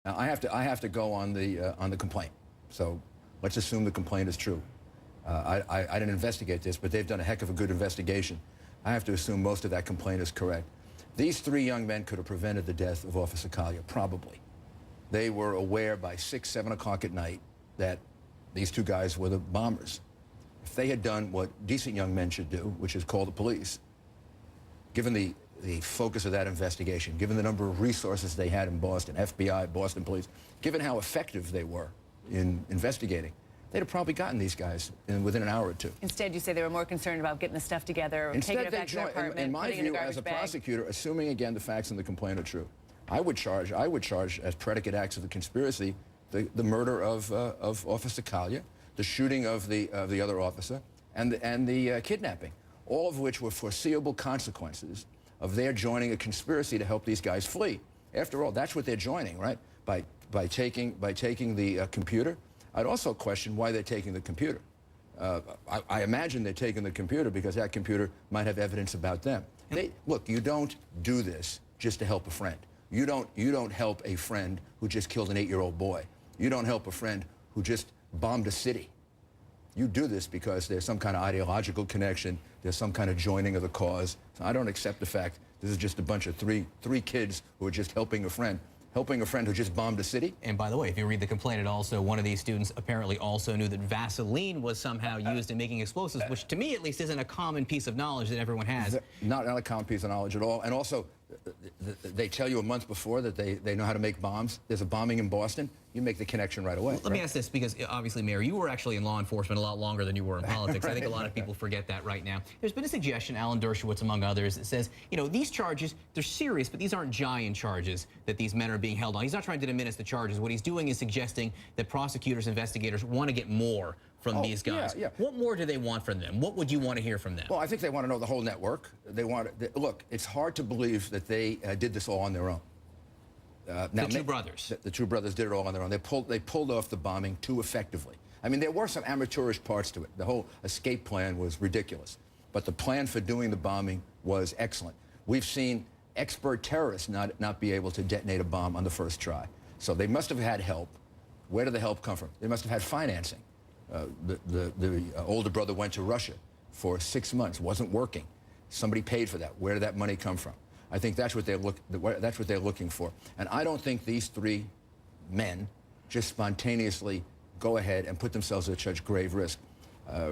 Now, I have to go on the complaint. So let's assume the complaint is true. I didn't investigate this, but they've done a heck of a good investigation. I have to assume most of that complaint is correct. These three young men could have prevented the death of Officer Collier, probably. They were aware by 6, 7 o'clock at night that these two guys were the bombers. If they had done what decent young men should do, which is call the police, given the focus of that investigation, given the number of resources they had in Boston, FBI, Boston police, given how effective they were in investigating, they'd have probably gotten these guys within an hour or two. Instead, you say they were more concerned about getting the stuff together, taking it back to their apartment, in my view, as a prosecutor, assuming again the facts in the complaint are true, I would charge as predicate acts of the conspiracy the murder of Officer Collier, the shooting of the other officer, and the kidnapping, all of which were foreseeable consequences of their joining a conspiracy to help these guys flee. After all, that's what they're joining, right? By taking the computer. I'd also question why they're taking the computer. I imagine they're taking the computer because that computer might have evidence about them. Look, you don't do this just to help a friend. You don't help a friend who just killed an 8-year-old boy. You don't help a friend who just bombed a city. You do this because there's some kind of ideological connection. There's some kind of joining of the cause. So I don't accept the fact this is just a bunch of three kids who are just helping a friend who just bombed a city. And by the way, if you read the complaint, it also, one of these students apparently also knew that Vaseline was somehow used in making explosives, which to me at least isn't a common piece of knowledge that everyone has. Not a common piece of knowledge at all. And also, they tell you a month before that they know how to make bombs. There's a bombing in Boston. You make the connection right away. Let me ask this, because obviously, Mayor, you were actually in law enforcement a lot longer than you were in politics. I think a lot of people forget that right now. There's been a suggestion, Alan Dershowitz among others, that says, you know, these charges, they're serious, but these aren't giant charges that these men are being held on. He's not trying to diminish the charges. What he's doing is suggesting that prosecutors, investigators want to get more from these guys. Yeah. What more do they want from them? What would you want to hear from them? Well, I think they want to know the whole network. Look, it's hard to believe that they did this all on their own. Now, the two brothers. The two brothers did it all on their own. They pulled off the bombing too effectively. I mean, there were some amateurish parts to it. The whole escape plan was ridiculous. But the plan for doing the bombing was excellent. We've seen expert terrorists not be able to detonate a bomb on the first try. So they must have had help. Where did the help come from? They must have had financing. The older brother went to Russia for 6 months, wasn't working. Somebody paid for that. Where did that money come from? I think that's what they're looking for. And I don't think these three men just spontaneously go ahead and put themselves at such grave risk.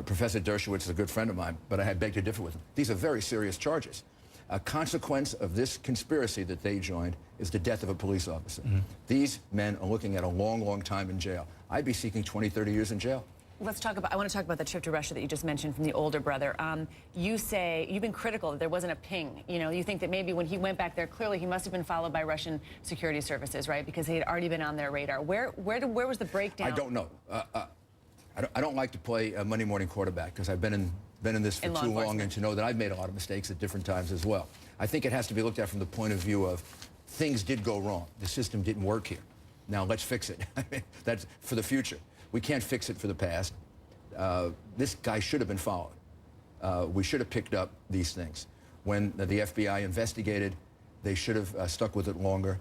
Professor Dershowitz is a good friend of mine, but I beg to differ with him. These are very serious charges. A consequence of this conspiracy that they joined is the death of a police officer. These men are looking at a long, long time in jail. I'd be seeking 20, 30 years in jail. Let's talk about, I want to talk about the trip to Russia that you just mentioned from the older brother. You say, you've been critical that there wasn't a ping. You know, you think that maybe when he went back there, clearly he must have been followed by Russian security services, right? Because he had already been on their radar. Where was the breakdown? I don't know. I don't like to play Monday morning quarterback because I've been in this for too long, and to know that I've made a lot of mistakes at different times as well. I think it has to be looked at from the point of view of things did go wrong. The system didn't work here. Now let's fix it. That's for the future. We can't fix it for the past. This guy should have been followed. We should have picked up these things. When the FBI investigated, they should have stuck with it longer.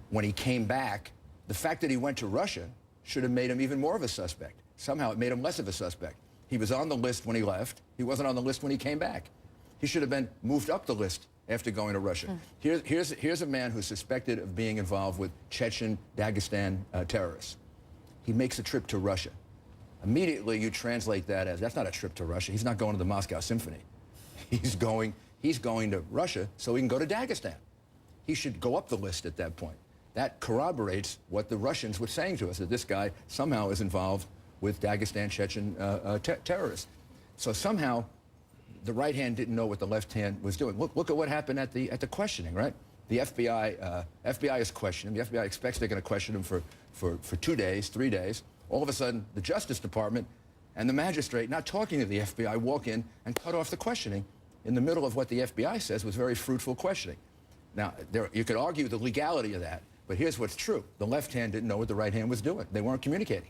When he came back, the fact that he went to Russia should have made him even more of a suspect. Somehow it made him less of a suspect. He was on the list when he left. He wasn't on the list when he came back. He should have been moved up the list after going to Russia. Here's a man who's suspected of being involved with Chechen, Dagestan terrorists. He makes a trip to Russia. Immediately you translate that as, that's not a trip to Russia. He's not going to the Moscow Symphony. He's going to Russia so he can go to Dagestan. He should go up the list at that point. That corroborates what the Russians were saying to us, that this guy somehow is involved with Dagestan Chechen terrorists. So somehow the right hand didn't know what the left hand was doing. Look at what happened at the questioning, right? The FBI is questioning him. The FBI expects they're going to question him for 2 days, 3 days. All of a sudden, the Justice Department and the magistrate, not talking to the FBI, walk in and cut off the questioning in the middle of what the FBI says was very fruitful questioning. Now, you could argue the legality of that, but here's what's true. The left hand didn't know what the right hand was doing. They weren't communicating.